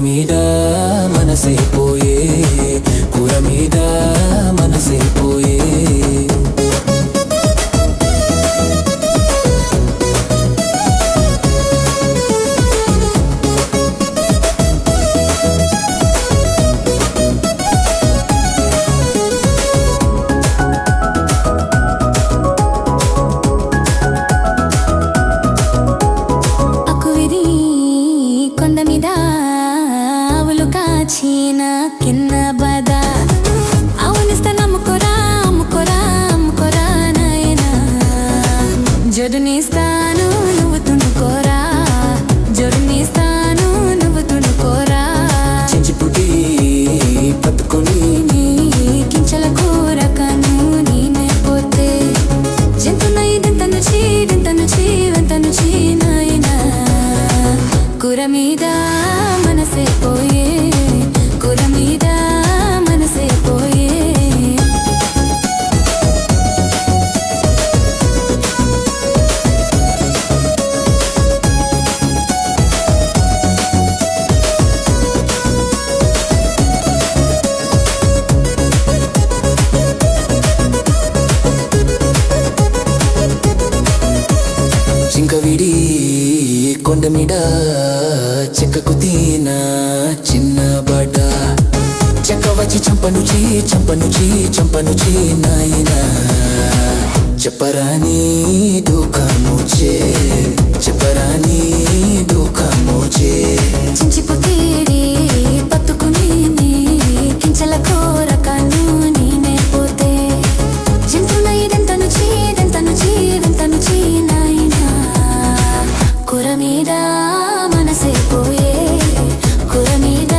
మీద మనసైపోయే, కూర మీద మనసైపోయే. చీనా కింద బద అవునిస్తా నమ్ముకోరా అమ్ముకోరా అమ్ముకోరా నాయనా జడునిస్తాను నువ్వు తునుకోరా జడునిస్తాను నువ్వు తునుకోరా చించిపుటి పట్టుకొని నీ కించల కూర కను నేనే పోతే జంతునై దింత నుంచి నాయనా కూర మీద మనసే పోయే కూర మీద మనసే పోయే. చింకవిడి కొండ మీద చెక్కకు తీనా చిన్న బడ చెక్క వచ్చి చంపనుచి నాయనా చెప్పరాని దుఃఖముచే చెప్పరాని దుఃఖముచే. చించిపుతీడి పట్టుకుని నీ కించల కూర కను నేనే పోతే జంతునై దింత నుంచి నాయనా కూర మీద మనసే పోయే కూర మీద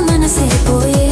మనసే పోయే.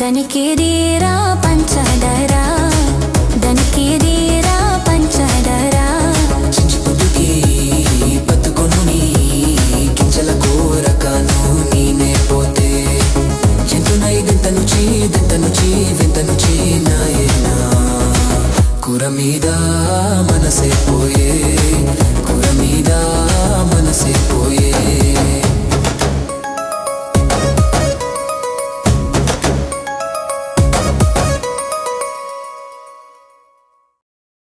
దనికిదీరా పంచదరా దనికిదీరా పంచదరా చించిపుటికి పట్టుకొని కించల కూర కాను నేనే పోతే జంతునై దింత నుంచి నాయనా కూర మీద మనసైపోయే